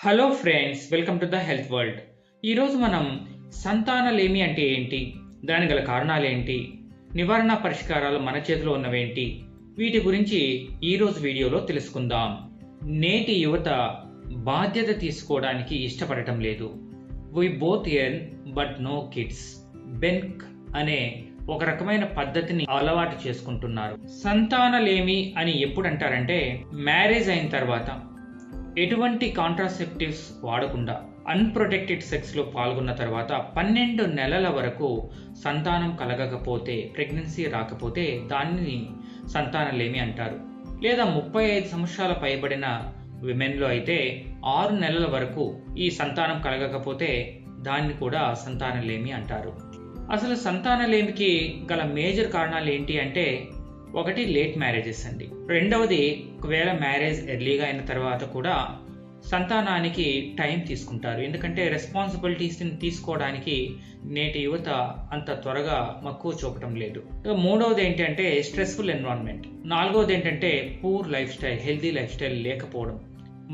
Hello friends, welcome to the health world. ఈరోజు మనం సంతానలేమి అంటే ఏంటి, దాని గల కారణాలు ఏంటి, నివారణ పరిష్కారాలు మన చేతిలో ఉన్నవేంటి, వీటి గురించి ఈరోజు వీడియోలో తెలుసుకుందాం. నేటి యువత బాధ్యత తీసుకోవడానికి ఇష్టపడటం లేదు. We both earn but no kids. బెన్క్ అనే ఒక రకమైన పద్ధతిని అలవాటు చేసుకుంటున్నారు. సంతానలేమి అని ఎప్పుడు అంటారంటే, మ్యారేజ్ అయిన తర్వాత ఎటువంటి కాంట్రాసెప్టివ్స్ వాడకుండా అన్ప్రొటెక్టెడ్ సెక్స్లో పాల్గొన్న తర్వాత 12 నెలల వరకు సంతానం కలగకపోతే, ప్రెగ్నెన్సీ రాకపోతే దాన్ని సంతానలేమి అంటారు. లేదా 35 సంవత్సరాల పైబడిన విమెన్లో అయితే 6 నెలల వరకు ఈ సంతానం కలగకపోతే దాన్ని కూడా సంతానలేమి అంటారు. అసలు సంతానలేమికి గల మేజర్ కారణాలు ఏంటి అంటే, ఒకటి లేట్ మ్యారేజెస్ అండి. రెండవది, ఒకవేళ మ్యారేజ్ ఎర్లీగా అయిన తర్వాత కూడా సంతానానికి టైం తీసుకుంటారు. ఎందుకంటే రెస్పాన్సిబిలిటీస్ని తీసుకోవడానికి నేటి యువత అంత త్వరగా మక్కువ చూపటం లేదు. మూడవది ఏంటంటే స్ట్రెస్ఫుల్ ఎన్విరాన్మెంట్. నాలుగవది ఏంటంటే poor life style, healthy life style లేకపోవడం,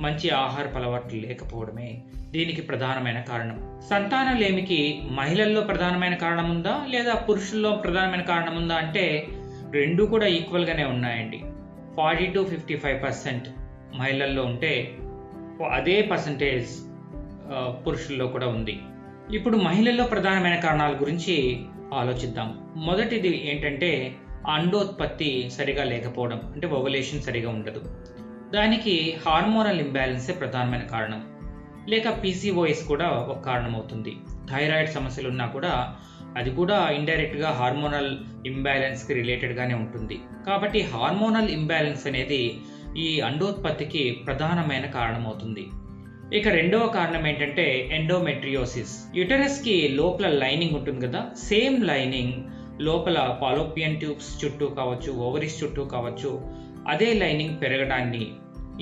మంచి ఆహారపు అలవాట్లు లేకపోవడమే దీనికి ప్రధానమైన కారణం. సంతానలేమికి మహిళల్లో ప్రధానమైన కారణం ఉందా లేదా పురుషుల్లో ప్రధానమైన కారణం ఉందా అంటే, రెండు కూడా ఈక్వల్ గానే ఉన్నాయండి. 40 to 55% మహిళల్లో ఉంటే అదే పర్సంటేజ్ పురుషుల్లో కూడా ఉంది. ఇప్పుడు మహిళల్లో ప్రధానమైన కారణాల గురించి ఆలోచిద్దాం. మొదటిది ఏంటంటే అండోత్పత్తి సరిగా లేకపోవడం, అంటే ఓవలేషన్ సరిగా ఉండదు. దానికి హార్మోనల్ ఇంబ్యాలెన్సే ప్రధానమైన కారణం. లేక PCOS కూడా ఒక కారణం అవుతుంది. థైరాయిడ్ సమస్యలు ఉన్నా కూడా అది కూడా ఇండైరెక్ట్గా హార్మోనల్ ఇంబ్యాలెన్స్కి రిలేటెడ్గానే ఉంటుంది. కాబట్టి హార్మోనల్ ఇంబ్యాలెన్స్ అనేది ఈ అండోత్పత్తికి ప్రధానమైన కారణం అవుతుంది. ఇక రెండవ కారణం ఏంటంటే ఎండోమెట్రియోసిస్. యుటరస్కి లోపల లైనింగ్ ఉంటుంది కదా, సేమ్ లైనింగ్ లోపల ఫాలోపియన్ ట్యూబ్స్ చుట్టూ కావచ్చు, ఓవరీస్ చుట్టూ కావచ్చు, అదే లైనింగ్ పెరగడాన్ని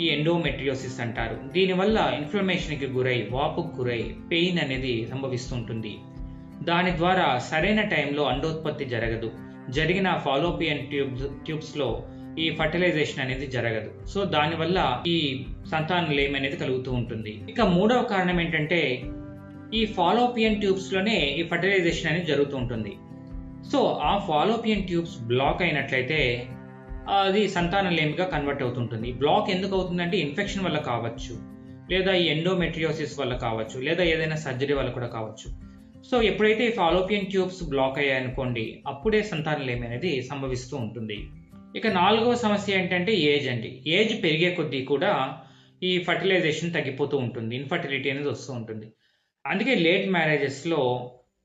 ఈ ఎండోమెట్రియోసిస్ అంటారు. దీనివల్ల ఇన్ఫ్లమేషన్కి గురై, వాపుకు గురై పెయిన్ అనేది సంభవిస్తుంటుంది. దాని ద్వారా సరైన టైంలో అండోత్పత్తి జరగదు. జరిగిన ఫాలోపియన్ ట్యూబ్స్లో ఈ ఫర్టిలైజేషన్ అనేది జరగదు. సో దానివల్ల ఈ సంతానలేమి అనేది కలుగుతూ ఉంటుంది. ఇక మూడవ కారణం ఏంటంటే, ఈ ఫాలోపియన్ ట్యూబ్స్లోనే ఈ ఫర్టిలైజేషన్ అనేది జరుగుతూ ఉంటుంది. సో ఆ ఫాలోపియన్ ట్యూబ్స్ బ్లాక్ అయినట్లయితే అది సంతానలేమిగా కన్వర్ట్ అవుతుంటుంది. బ్లాక్ ఎందుకు అవుతుందంటే ఇన్ఫెక్షన్ వల్ల కావచ్చు, లేదా ఈ ఎండోమెట్రియోసిస్ వల్ల కావచ్చు, లేదా ఏదైనా సర్జరీ వల్ల కూడా కావచ్చు. సో ఎప్పుడైతే ఈ ఫాలోపియన్ ట్యూబ్స్ బ్లాక్ అయ్యాయనుకోండి, అప్పుడే సంతానలేమి అనేది సంభవిస్తూ ఉంటుంది. ఇక నాలుగవ సమస్య ఏంటంటే ఏజ్ అండి. ఏజ్ పెరిగే కొద్దీ కూడా ఈ ఫర్టిలైజేషన్ తగ్గిపోతూ ఉంటుంది, ఇన్ఫర్టిలిటీ అనేది వస్తూ ఉంటుంది. అందుకే లేట్ మ్యారేజెస్లో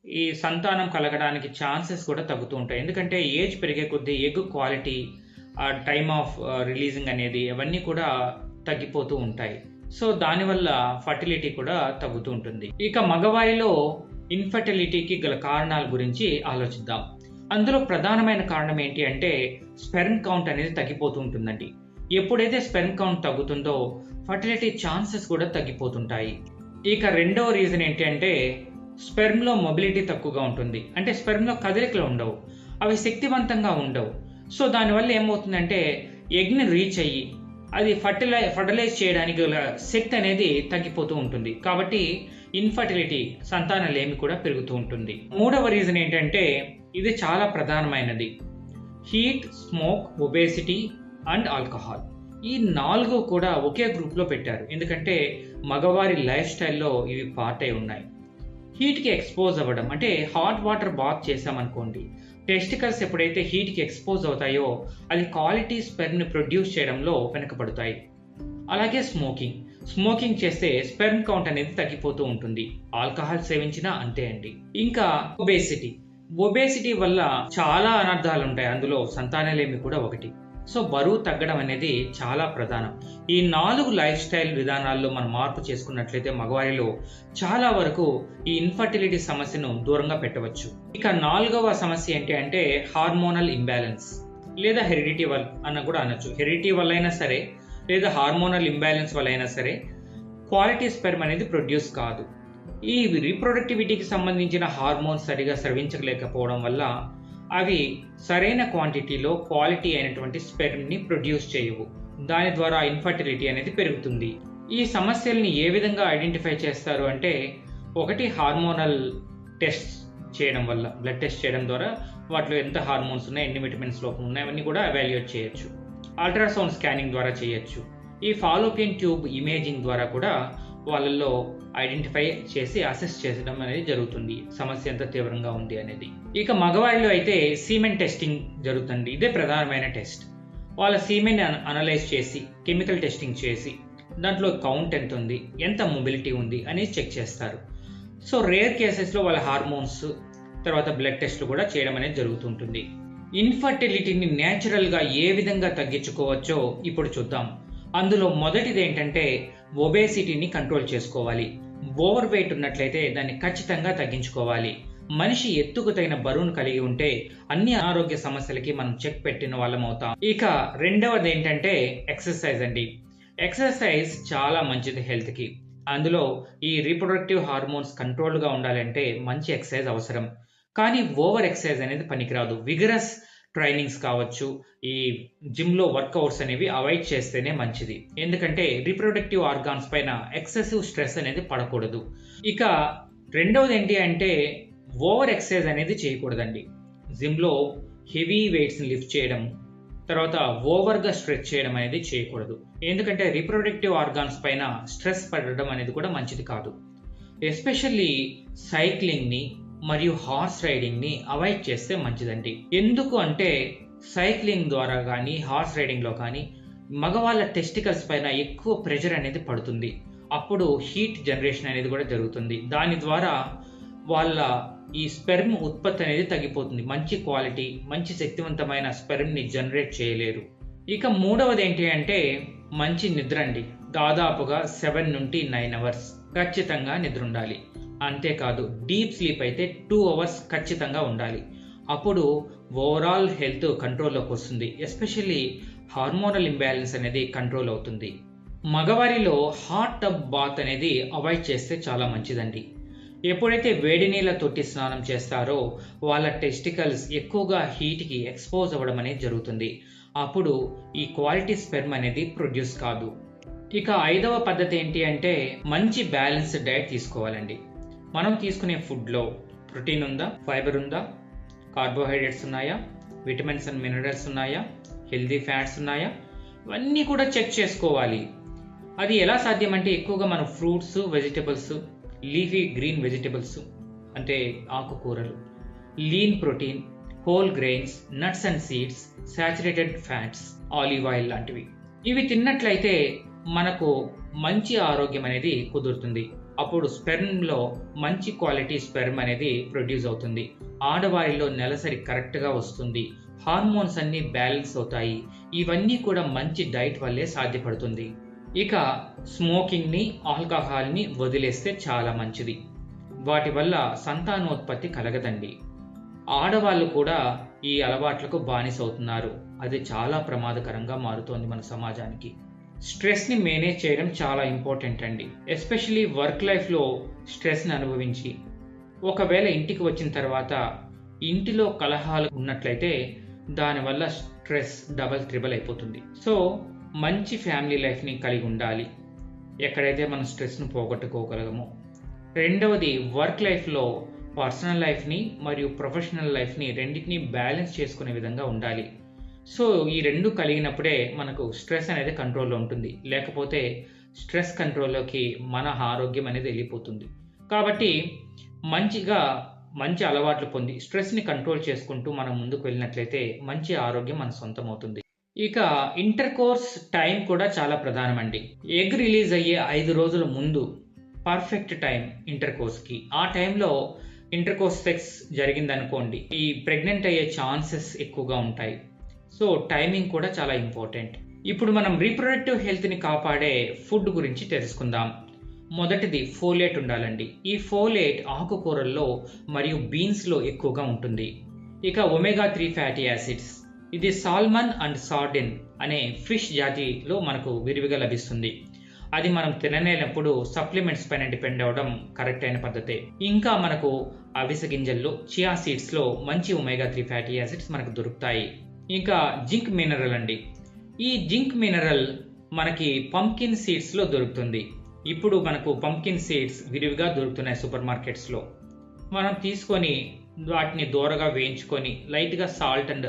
ఈ సంతానం కలగడానికి ఛాన్సెస్ కూడా తగ్గుతూ ఉంటాయి. ఎందుకంటే ఏజ్ పెరిగే కొద్దీ egg quality, time of releasing అనేది అవన్నీ కూడా తగ్గిపోతూ ఉంటాయి. సో దానివల్ల ఫర్టిలిటీ కూడా తగ్గుతూ ఉంటుంది. ఇక మగవారిలో ఇన్ఫర్టిలిటీకి గల కారణాల గురించి ఆలోచిద్దాం. అందులో ప్రధానమైన కారణం ఏంటి అంటే స్పెర్మ్ కౌంట్ అనేది తగ్గిపోతూ ఉంటుందండి. ఎప్పుడైతే స్పెర్మ్ కౌంట్ తగ్గుతుందో ఫర్టిలిటీ ఛాన్సెస్ కూడా తగ్గిపోతుంటాయి. ఇక రెండవ రీజన్ ఏంటి అంటే స్పెర్మ్లో మొబిలిటీ తక్కువగా ఉంటుంది. అంటే స్పెర్మ్లో కదలికలు ఉండవు, అవి శక్తివంతంగా ఉండవు. సో దానివల్ల ఏమవుతుందంటే ఎగ్ని రీచ్ అయ్యి అది ఫర్టిలైజ్ చేయడానికి గల శక్తి అనేది తగ్గిపోతూ ఉంటుంది. కాబట్టి ఇన్ఫర్టిలిటీ, సంతానలేమి కూడా పెరుగుతూ ఉంటుంది. మూడవ రీజన్ ఏంటంటే, ఇది చాలా ప్రధానమైనది, heat, smoke, obesity and alcohol. ఈ 4 కూడా ఒకే గ్రూప్లో పెట్టారు. ఎందుకంటే మగవారి లైఫ్ స్టైల్లో ఇవి పార్ట్ అయి ఉన్నాయి. హీట్కి ఎక్స్పోజ్ అవ్వడం, అంటే హాట్ వాటర్ బాత్ చేసామనుకోండి, టెస్టికల్స్ ఎప్పుడైతే హీట్కి ఎక్స్పోజ్ అవుతాయో అది క్వాలిటీ స్పెర్మ్ని ప్రొడ్యూస్ చేయడంలో వెనకబడతాయి. అలాగే స్మోకింగ్ చేస్తే స్పెర్మ్ కౌంట్ అనేది తగ్గిపోతూ ఉంటుంది. ఆల్కహాల్ సేవించినా అంతే అండి. ఇంకా ఒబేసిటీ వల్ల చాలా అనర్థాలు ఉంటాయి, అందులో సంతానలేమి కూడా ఒకటి. సో బరువు తగ్గడం అనేది చాలా ప్రధానం. ఈ 4 లైఫ్ స్టైల్ విధానాల్లో మనం మార్పు చేసుకున్నట్లయితే మగవారిలో చాలా వరకు ఈ ఇన్ఫర్టిలిటీ సమస్యను దూరంగా పెట్టవచ్చు. ఇక 4వ సమస్య ఏంటి అంటే హార్మోనల్ ఇంబ్యాలెన్స్, లేదా హెరిడిటీ వల్ల అన్న కూడా అనొచ్చు. హెరిడిటీ వల్ల అయినా సరే, లేదా హార్మోనల్ ఇంబ్యాలెన్స్ వల్ల అయినా సరే క్వాలిటీ స్పెర్మ్ అనేది ప్రొడ్యూస్ కాదు. ఈ రీప్రొడక్టివిటీకి సంబంధించిన హార్మోన్స్ సరిగా స్రవించలేకపోవడం వల్ల అవి సరైన క్వాంటిటీలో క్వాలిటీ అయినటువంటి స్పెర్మ్ని ప్రొడ్యూస్ చేయవు. దాని ద్వారా ఇన్ఫర్టిలిటీ అనేది పెరుగుతుంది. ఈ సమస్యల్ని ఏ విధంగా ఐడెంటిఫై చేస్తారు అంటే, ఒకటి హార్మోనల్ టెస్ట్ చేయడం వల్ల, బ్లడ్ టెస్ట్ చేయడం ద్వారా వాటిలో ఎంత హార్మోన్స్ ఉన్నాయి, ఎన్ని విటమిన్స్ లోపం ఉన్నాయి అవన్నీ కూడా ఎవాల్యుయేట్ చేయొచ్చు. అల్ట్రాసౌండ్ స్కానింగ్ ద్వారా చేయొచ్చు. ఈ ఫాలోపియన్ ట్యూబ్ ఇమేజింగ్ ద్వారా కూడా వాళ్ళల్లో ఐడెంటిఫై చేసి అసెస్ చేయడం అనేది జరుగుతుంది, సమస్య ఎంత తీవ్రంగా ఉంది అనేది. ఇక మగవారిలో అయితే సీమెన్ టెస్టింగ్ జరుగుతుంది. ఇదే ప్రధానమైన టెస్ట్. వాళ్ళ సీమెన్ అనలైజ్ చేసి, కెమికల్ టెస్టింగ్ చేసి, దాంట్లో కౌంట్ ఎంత ఉంది, ఎంత మొబిలిటీ ఉంది అనేది చెక్ చేస్తారు. సో రేర్ కేసెస్లో వాళ్ళ హార్మోన్స్, తర్వాత బ్లడ్ టెస్ట్లు కూడా చేయడం అనేది జరుగుతుంటుంది. ఇన్ఫర్టిలిటీని న్యాచురల్గా ఏ విధంగా తగ్గించుకోవచ్చో ఇప్పుడు చూద్దాం. అందులో మొదటిది ఏంటంటే ఒబేసిటీని కంట్రోల్ చేసుకోవాలి. ఓవర్ వెయిట్ ఉన్నట్లయితే దాన్ని ఖచ్చితంగా తగ్గించుకోవాలి. మనిషి ఎత్తుకు తగిన బరువును కలిగి ఉంటే అన్ని అనారోగ్య సమస్యలకి మనం చెక్ పెట్టిన వాళ్ళం అవుతాం. ఇక రెండవది ఏంటంటే ఎక్సర్సైజ్ అండి. ఎక్సర్సైజ్ చాలా మంచిది హెల్త్కి. అందులో ఈ రీప్రొడక్టివ్ హార్మోన్స్ కంట్రోల్గా ఉండాలంటే మంచి ఎక్సర్సైజ్ అవసరం. కానీ ఓవర్ ఎక్సర్సైజ్ అనేది పనికిరాదు. విగరస్ ట్రైనింగ్స్ కావచ్చు, ఈ జిమ్లో వర్కౌట్స్ అనేవి అవాయిడ్ చేస్తేనే మంచిది. ఎందుకంటే రీప్రొడక్టివ్ ఆర్గాన్స్ పైన ఎక్సెసివ్ స్ట్రెస్ అనేది పడకూడదు. ఇక రెండవది ఏంటి అంటే ఓవర్ ఎక్సర్సైజ్ అనేది చేయకూడదండి. జిమ్లో హెవీ వెయిట్స్ని లిఫ్ట్ చేయడం, తర్వాత ఓవర్గా స్ట్రెచ్ చేయడం అనేది చేయకూడదు. ఎందుకంటే రీప్రొడక్టివ్ ఆర్గాన్స్ పైన స్ట్రెస్ పడడం అనేది కూడా మంచిది కాదు. ఎస్పెషల్లీ సైక్లింగ్ని మరియు హార్స్ రైడింగ్ని అవాయిడ్ చేస్తే మంచిదండి. ఎందుకు అంటే సైక్లింగ్ ద్వారా కానీ, హార్స్ రైడింగ్లో కానీ మగవాళ్ళ టెస్టికల్స్ పైన ఎక్కువ ప్రెషర్ అనేది పడుతుంది. అప్పుడు హీట్ జనరేషన్ అనేది కూడా జరుగుతుంది. దాని ద్వారా వాళ్ళ ఈ స్పెర్మ్ ఉత్పత్తి అనేది తగ్గిపోతుంది. మంచి క్వాలిటీ, మంచి శక్తివంతమైన స్పెర్మ్ని జనరేట్ చేయలేరు. ఇక మూడవది ఏంటి అంటే మంచి నిద్ర అండి. దాదాపుగా 7 నుండి 9 అవర్స్ ఖచ్చితంగా నిద్ర ఉండాలి. అంతేకాదు డీప్ స్లీప్ అయితే 2 అవర్స్ ఖచ్చితంగా ఉండాలి. అప్పుడు ఓవరాల్ హెల్త్ కంట్రోల్లోకి వస్తుంది. ఎస్పెషల్లీ హార్మోనల్ ఇంబ్యాలెన్స్ అనేది కంట్రోల్ అవుతుంది. మగవారిలో హాట్ టబ్ బాత్ అనేది అవాయిడ్ చేస్తే చాలా మంచిదండి. ఎప్పుడైతే వేడి నీళ్ళ తోటి స్నానం చేస్తారో వాళ్ళ టెస్టికల్స్ ఎక్కువగా హీట్కి ఎక్స్పోజ్ అవ్వడం అనేది జరుగుతుంది. అప్పుడు ఈ క్వాలిటీ స్పెర్మ్ అనేది ప్రొడ్యూస్ కాదు. ఇక ఐదవ పద్ధతి ఏంటి అంటే మంచి బ్యాలెన్స్డ్ డైట్ తీసుకోవాలండి. మనం తీసుకునే ఫుడ్లో ప్రోటీన్ ఉందా, ఫైబర్ ఉందా, కార్బోహైడ్రేట్స్ ఉన్నాయా, విటమిన్స్ అండ్ మినరల్స్ ఉన్నాయా, హెల్దీ ఫ్యాట్స్ ఉన్నాయా, ఇవన్నీ కూడా చెక్ చేసుకోవాలి. అది ఎలా సాధ్యం అంటే ఎక్కువగా మనం fruits, vegetables, leafy green vegetables అంటే ఆకుకూరలు, lean protein, whole grains, nuts and seeds, saturated fats, olive oil లాంటివి ఇవి తిన్నట్లయితే మనకు మంచి ఆరోగ్యం అనేది కుదురుతుంది. అప్పుడు స్పెర్మ్లో మంచి క్వాలిటీ స్పెర్మ్ అనేది ప్రొడ్యూస్ అవుతుంది. ఆడవారిలో నెలసరి కరెక్ట్గా వస్తుంది. హార్మోన్స్ అన్నీ బ్యాలెన్స్ అవుతాయి. ఇవన్నీ కూడా మంచి డైట్ వల్లే సాధ్యపడుతుంది. ఇక స్మోకింగ్ని, ఆల్కహాల్ని వదిలేస్తే చాలా మంచిది. వాటి వల్ల సంతానోత్పత్తి కలగదండి. ఆడవాళ్ళు కూడా ఈ అలవాట్లకు బానిస అవుతున్నారు. అది చాలా ప్రమాదకరంగా మారుతోంది మన సమాజానికి. స్ట్రెస్ని మేనేజ్ చేయడం చాలా ఇంపార్టెంట్ అండి. ఎస్పెషలీ వర్క్ లైఫ్లో స్ట్రెస్ని అనుభవించి ఒకవేళ ఇంటికి వచ్చిన తర్వాత ఇంటిలో కలహాలు ఉన్నట్లయితే దానివల్ల స్ట్రెస్ డబల్ ట్రిబల్ అయిపోతుంది. సో మంచి ఫ్యామిలీ లైఫ్ని కలిగి ఉండాలి ఎక్కడైతే మనం స్ట్రెస్ను పోగొట్టుకోగలగమో. రెండవది వర్క్ లైఫ్లో పర్సనల్ లైఫ్ని మరియు ప్రొఫెషనల్ లైఫ్ని రెండింటినీ బ్యాలెన్స్ చేసుకునే విధంగా ఉండాలి. సో ఈ రెండు కలిగినప్పుడే మనకు స్ట్రెస్ అనేది కంట్రోల్లో ఉంటుంది. లేకపోతే స్ట్రెస్ కంట్రోల్లోకి మన ఆరోగ్యం అనేది వెళ్ళిపోతుంది. కాబట్టి మంచి అలవాట్లు పొంది స్ట్రెస్ని కంట్రోల్ చేసుకుంటూ మనం ముందుకు వెళ్ళినట్లయితే మంచి ఆరోగ్యం మన సొంతం అవుతుంది. ఇక ఇంటర్ కోర్స్ టైం కూడా చాలా ప్రధానమండి. ఎగ్ రిలీజ్ అయ్యే 5 రోజుల ముందు పర్ఫెక్ట్ టైం ఇంటర్ కోర్స్కి. ఆ టైంలో ఇంటర్ కోర్స్ సెక్స్ జరిగిందనుకోండి, ఈ ప్రెగ్నెంట్ అయ్యే ఛాన్సెస్ ఎక్కువగా ఉంటాయి. సో టైమింగ్ కూడా చాలా ఇంపార్టెంట్. ఇప్పుడు మనం రీప్రొడక్టివ్ హెల్త్ని కాపాడే ఫుడ్ గురించి తెలుసుకుందాం. మొదటిది ఫోలేట్ ఉండాలండి. ఈ ఫోలేట్ ఆకుకూరల్లో మరియు బీన్స్లో ఎక్కువగా ఉంటుంది. ఇక ఒమేగా 3 ఫ్యాటీ యాసిడ్స్, ఇది సాల్మన్ అండ్ సార్డిన్ అనే ఫిష్ జాతిలో మనకు విరివిగా లభిస్తుంది. అది మనం తినలేనప్పుడు సప్లిమెంట్స్ పైన డిపెండ్ అవ్వడం కరెక్ట్ అయిన పద్ధతే. ఇంకా మనకు అవిసె గింజల్లో, చియా సీడ్స్లో మంచి ఒమేగా 3 ఫ్యాటీ యాసిడ్స్ మనకు దొరుకుతాయి. ఇంకా జింక్ మినరల్ అండి. ఈ జింక్ మినరల్ మనకి పంకిన్ సీడ్స్లో దొరుకుతుంది. ఇప్పుడు మనకు పంకిన్ సీడ్స్ విరివిగా దొరుకుతున్నాయి సూపర్ మార్కెట్స్లో. మనం తీసుకొని వాటిని దోరగా వేయించుకొని లైట్గా సాల్ట్ అండ్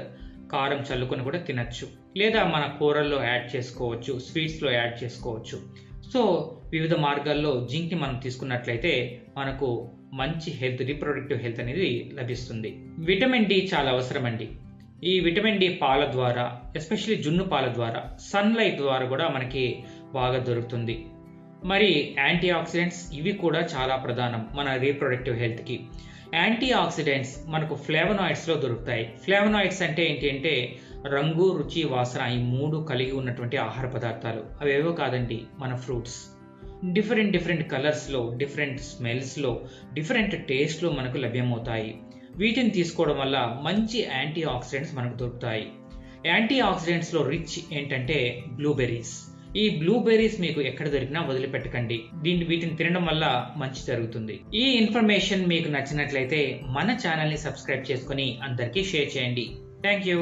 కారం చల్లుకొని కూడా తినచ్చు, లేదా మన కూరల్లో యాడ్ చేసుకోవచ్చు, స్వీట్స్లో యాడ్ చేసుకోవచ్చు. సో వివిధ మార్గాల్లో జింక్ని మనం తీసుకున్నట్లయితే మనకు మంచి హెల్త్, రీప్రొడక్టివ్ హెల్త్ అనేది లభిస్తుంది. విటమిన్ డి చాలా అవసరం అండి. ఈ విటమిన్ డి పాల ద్వారా, ఎస్పెషల్లీ జున్ను పాల ద్వారా, సన్లైట్ ద్వారా కూడా మనకి బాగా దొరుకుతుంది. మరి యాంటీ ఆక్సిడెంట్స్ ఇవి కూడా చాలా ప్రధానం మన రీప్రొడక్టివ్ హెల్త్కి. యాంటీ ఆక్సిడెంట్స్ మనకు ఫ్లేవనాయిడ్స్లో దొరుకుతాయి. ఫ్లేవనాయిడ్స్ అంటే ఏంటి అంటే రంగు, రుచి, వాసన ఈ 3 కలిగి ఉన్నటువంటి ఆహార పదార్థాలు. అవేవో కాదండి, మన ఫ్రూట్స్. డిఫరెంట్ కలర్స్లో, డిఫరెంట్ స్మెల్స్లో, డిఫరెంట్ టేస్ట్లో మనకు లభ్యమవుతాయి. వీటిని తీసుకోవడం వల్ల మంచి యాంటీ ఆక్సిడెంట్స్ మనకు దొరుకుతాయి. యాంటీ ఆక్సిడెంట్స్లో రిచ్ ఏంటంటే బ్లూబెర్రీస్. ఈ బ్లూబెర్రీస్ మీకు ఎక్కడ దొరికినా వదిలిపెట్టకండి. వీటిని తినడం వల్ల మంచి జరుగుతుంది. ఈ ఇన్ఫర్మేషన్ మీకు నచ్చినట్లయితే మన ఛానల్ని సబ్స్క్రైబ్ చేసుకొని అందరికీ షేర్ చేయండి. Thank you.